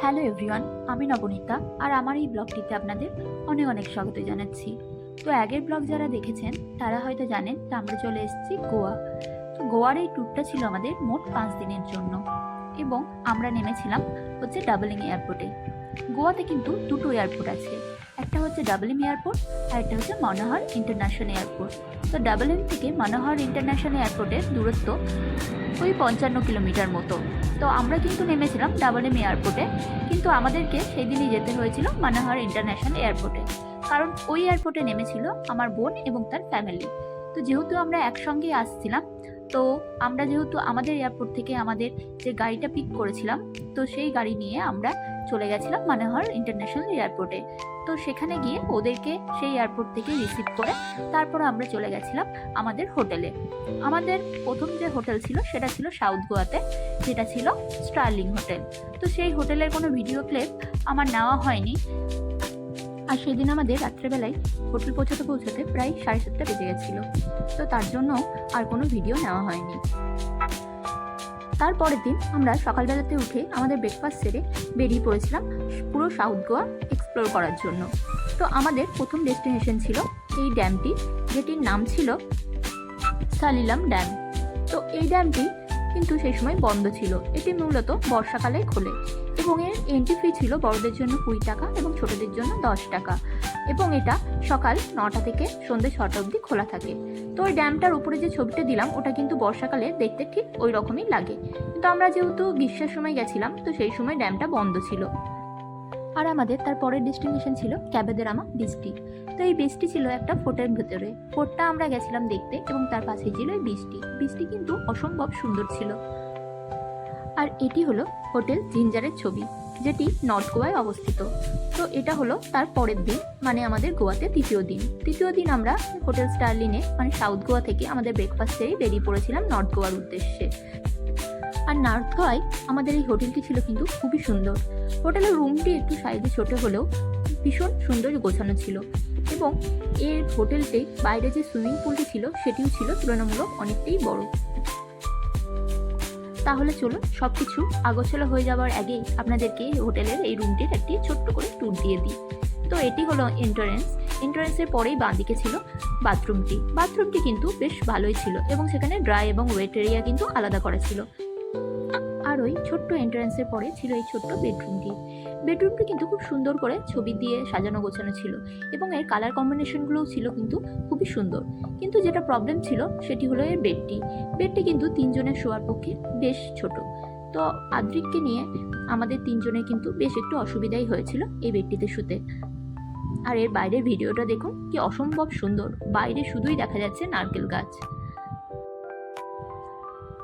Hello everyone, আমি নবনীতা আর আমার এই ব্লগটিতে আপনাদের অনেক অনেক স্বাগত জানাচ্ছি। তো আগের ব্লগ যারা দেখেছেন তারা হয়তো জানেন যে আমরা চলে এসেছি গোয়া। তো গোয়ার এই ট্যুরটা ছিল আমাদের মোট 5 দিনের জন্য এবং আমরা নেমেছিলাম হচ্ছে ডাবলিং এয়ারপোর্টে। গোয়াতে কিন্তু দুটো এয়ারপোর্ট আছে, একটা হচ্ছে ডাবলিং এয়ারপোর্ট আর একটা হচ্ছে মনোহর ইন্টারন্যাশনাল এয়ারপোর্ট। তো ডাবলিং থেকে মনোহর ইন্টারন্যাশনাল এয়ারপোর্টের দূরত্ব ওই 55 কিলোমিটার মতো। তো আমরা কিন্তু নেমেছিলাম ডাবলিং এয়ারপোর্টে, কিন্তু আমাদেরকে সেই দিনই যেতে হয়েছিল মনোহর ইন্টারন্যাশনাল এয়ারপোর্টে, কারণ ওই এয়ারপোর্টে নেমেছিল আমার বোন এবং তার ফ্যামিলি। তো যেহেতু আমরা একসঙ্গে আসছিলাম, তো আমরা যেহেতু আমাদের এয়ারপোর্ট থেকে আমাদের যে গাড়িটা পিক করেছিলাম, তো সেই গাড়ি নিয়ে আমরা চলে গেছিলাম মনোহর ইন্টারন্যাশনাল এয়ারপোর্টে। তো সেখানে গিয়ে ওদেরকে সেই এয়ারপোর্ট থেকে রিসিভ করে তারপর আমরা চলে গেছিলাম আমাদের হোটেলে। আমাদের প্রথম যে হোটেল ছিল সেটা ছিল সাউথ গোয়াতে, যেটা ছিল স্টার্লিং হোটেল। তো সেই হোটেলের কোনো ভিডিও ক্লিপ আমার নেওয়া হয়নি, আর সেদিন আমাদের রাত্রেবেলায় হোটেল পৌঁছাতে প্রায় 7:30 বেজে গেছিলো। তো তার জন্য আর কোনো ভিডিও নেওয়া হয়নি। তারপরের দিন আমরা সকালবেলাতে উঠে আমাদের ব্রেকফাস্ট সেরে বেরিয়ে পড়েছিলাম পুরো সাউথ গোয়া এক্সপ্লোর করার জন্য। তো আমাদের প্রথম ডেস্টিনেশন ছিল এই ড্যামটি, যেটির নাম ছিল সালিলাম ড্যাম। তো এই ড্যামটি কিন্তু সেই সময় বন্ধ ছিল, এটি মূলত বর্ষাকালে খোলে এবং এর এন্ট্রি ফি ছিল বড়দের জন্য 20 টাকা এবং ছোটদের জন্য 10 টাকা, এবং এটা সকাল 9টা থেকে সন্ধ্যে 6টা অবধি খোলা থাকে। তো ওই ড্যামটার উপরে যে ছবিটা দিলাম ওটা কিন্তু বর্ষাকালে দেখতে ঠিক ওই রকমই লাগে, কিন্তু আমরা যেহেতু গ্রীষ্মের সময় গেছিলাম তো সেই সময় ড্যামটা বন্ধ ছিল। আর আমাদের তার পরের ডেস্টিনেশন ছিল ক্যাবেদেরামা বীচটি। তো এই বীচটি ছিল একটা ফোর্টের ভেতরে, ফোর্টটা আমরা গেছিলাম দেখতে এবং তার পাশে ছিল এই বীচটি কিন্তু অসম্ভব সুন্দর ছিল। আর এটি হলো হোটেল জিঞ্জারের ছবি, যেটি নর্থ গোয়ায় অবস্থিত। তো এটা হলো তার পরের দিন, মানে আমাদের গোয়াতে তৃতীয় দিন আমরা হোটেল স্টারলিনে মানে সাউথ গোয়া থেকে আমাদের ব্রেকফাস্ট সেরে বেরিয়ে পড়েছিলাম নর্থ গোয়ার উদ্দেশ্যে। আর নর্থ গোয়ায় আমাদের এই হোটেলটি ছিল কিন্তু খুবই সুন্দর। হোটেলের রুমটি একটু সাইজে ছোট হলেও ভীষণ সুন্দর গোছানো ছিল, এবং এর হোটেলতে বাইরে যে সুইমিং পুলটি ছিল সেটিও ছিল তুলনামূলক অনেকটাই বড়। তাহলে চলুন সবকিছু আগোছালো হয়ে যাওয়ার আগেই আপনাদেরকে হোটেলের এই রুমটির একটি ছোট্ট করে ট্যুর দিয়ে দিই। তো এটি হলো এন্ট্রান্সের পরেই বাঁদিকে ছিল বাথরুমটি কিন্তু বেশ ভালোই ছিল এবং সেখানে ড্রাই এবং ওয়েট এরিয়া কিন্তু আলাদা করা ছিল। আর ওই ছোট্ট এন্ট্রান্সের পরে ছিল এই ছোট্ট বেডরুমটি কিন্তু খুব সুন্দর করে ছবি দিয়ে সাজানো গোছানো ছিল এবং এর কালার কম্বিনেশনগুলোও ছিল কিন্তু খুবই সুন্দর। কিন্তু যেটা প্রবলেম ছিল সেটি হলো এর বেডটি কিন্তু 3 জনের শোয়ার পক্ষে বেশ ছোট। তো আদ্রিককে নিয়ে আমাদের 3 জনের কিন্তু বেশ একটু অসুবিধাই হয়েছিল এই বেডটিতে শুতে। আর এর বাইরের ভিডিওটা দেখুন, কি অসম্ভব সুন্দর, বাইরে শুধুই দেখা যাচ্ছে নারকেল গাছ।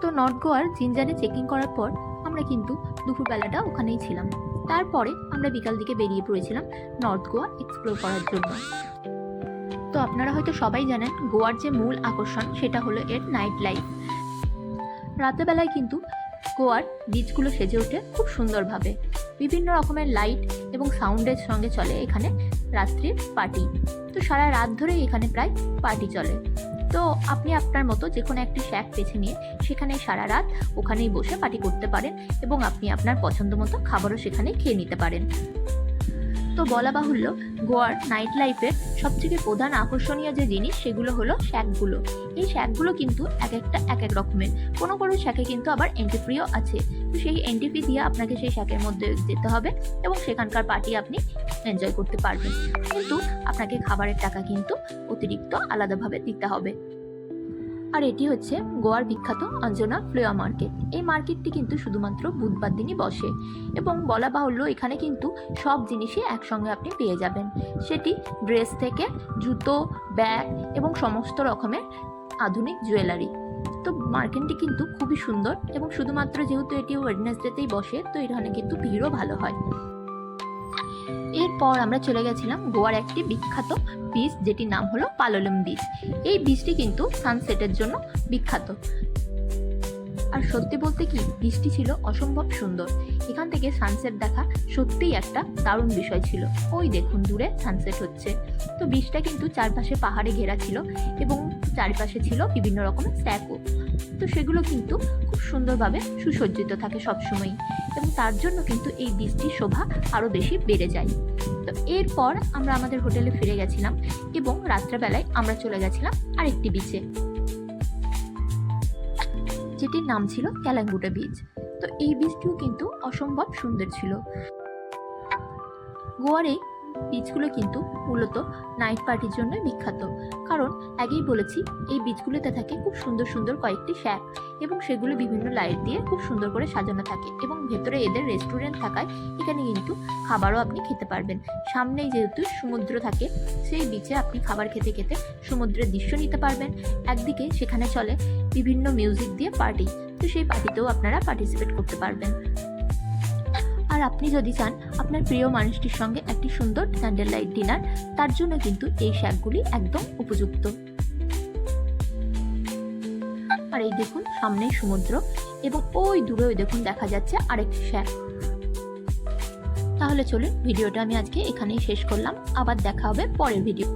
তো নর্থ গোয়ার জিঞ্জারে চেকিং করার পর আমরা কিন্তু দুপুরবেলাটা ওখানেই ছিলাম। তারপরে আমরা বিকাল দিকে বেরিয়ে পড়েছিলাম নর্থ গোয়া এক্সপ্লোর করার জন্য। তো আপনারা হয়তো সবাই জানেন গোয়ার যে মূল আকর্ষণ সেটা হলো এর নাইট লাইফ। রাতের বেলায় কিন্তু গোয়ার বিচগুলো সেজে ওঠে খুব সুন্দরভাবে, বিভিন্ন রকমের লাইট এবং সাউন্ডের সঙ্গে চলে এখানে রাত্রির পার্টি। তো সারা রাত ধরেই এখানে প্রায় পার্টি চলে। তো আপনি আপনার মতো যে কোনো একটি শ্যাক বেছে নিয়ে সেখানে সারা রাত ওখানেই বসে পার্টি করতে পারেন এবং আপনি আপনার পছন্দ মতো খাবারও সেখানে খেয়ে নিতে পারেন। তো বলা বাহুল্য গোয়ার নাইট লাইফের সবথেকে প্রধান আকর্ষণীয় যে জিনিস সেগুলো হলো শ্যাকগুলো। এই শ্যাকগুলো কিন্তু এক এক রকমের, কোনো শ্যাকে কিন্তু আবার এন্ট্রি ফ্রিও আছে। তো সেই এন্ট্রি ফি দিয়ে আপনাকে সেই শ্যাকের মধ্যে যেতে হবে এবং সেখানকার পার্টি আপনি এনজয় করতে পারবেন, কিন্তু আপনাকে খাবারের টাকা কিন্তু অতিরিক্ত আলাদাভাবে দিতে হবে। আর এটি হচ্ছে গোয়ার বিখ্যাত অঞ্জনা ফ্লেয়ার মার্কেট। এই মার্কেটটি কিন্তু শুধুমাত্র বুধবার দিনই বসে এবং বলা বাহুল্য এখানে কিন্তু সব জিনিসই একসঙ্গে আপনি পেয়ে যাবেন, সেটি ড্রেস থেকে জুতো, ব্যাগ এবং সমস্ত রকমের আধুনিক জুয়েলারি। তো মার্কেটটি কিন্তু খুবই সুন্দর এবং শুধুমাত্র যেহেতু এটি ওয়েডনেসডেতেই বসে তো এখানে কিন্তু ভিড়ও ভালো হয়। এরপর আমরা চলে গেছিলাম গোয়ার একটি বিখ্যাত বিচ, যেটির নাম হলো পালোলেম বিচ। এই বিচটি কিন্তু সানসেটের জন্য বিখ্যাত। আর সত্যি বলতে কি, বীচটি ছিল অসম্ভব সুন্দর। এখান থেকে সানসেট দেখা সত্যিই একটা দারুণ বিষয় ছিল। ওই দেখুন দূরে সানসেট হচ্ছে। তো বীচটা কিন্তু চারপাশে পাহাড়ে ঘেরা ছিল এবং চারপাশে ছিল বিভিন্ন রকমের স্ট্যাকও। তো সেগুলো কিন্তু খুব সুন্দরভাবে সুসজ্জিত থাকে সবসময়ই, এবং তার জন্য কিন্তু এই বীচটির শোভা আরও বেশি বেড়ে যায়। তো এরপর আমরা আমাদের হোটেলে ফিরে গেছিলাম এবং রাত্রেবেলায় আমরা চলে গেছিলাম আরেকটি বিচে, যেটির নাম ছিল ক্যালাঙ্গুটা বীচ। তো এই বীচটিও কিন্তু অসম্ভব সুন্দর ছিল। গোয়ার এই বীচগুলো কিন্তু মূলত নাইট পার্টির জন্য বিখ্যাত, কারণ আগেই বলেছি এই বীচগুলোতে থাকে খুব সুন্দর সুন্দর কয়েকটি শ্যাক, এবং সেগুলো বিভিন্ন লাইট দিয়ে খুব সুন্দর করে সাজানো থাকে, এবং ভেতরে এদের রেস্টুরেন্ট থাকায় এখানে কিন্তু খাবারও আপনি খেতে পারবেন। সামনেই যেহেতু সমুদ্র থাকে, সেই বিচে আপনি খাবার খেতে খেতে সমুদ্রের দৃশ্য নিতে পারবেন। একদিকে সেখানে চলে বিভিন্ন মিউজিক দিয়ে পার্টি, তো সেই পার্টিতেও আপনারা পার্টিসিপেট করতে পারবেন। আর আপনি যদি চান আপনার প্রিয় মানুষটির সঙ্গে একটি সুন্দর ক্যান্ডেল লাইট ডিনার, তার জন্য কিন্তু এই শ্যাকগুলি একদম উপযুক্ত। আর এই দেখুন সামনেই সমুদ্র, এবং ওই দূরে ওই দেখুন দেখা যাচ্ছে আরেকটি শ্যাক। তাহলে চলুন, ভিডিওটা আমি আজকে এখানেই শেষ করলাম। আবার দেখা হবে পরের ভিডিও।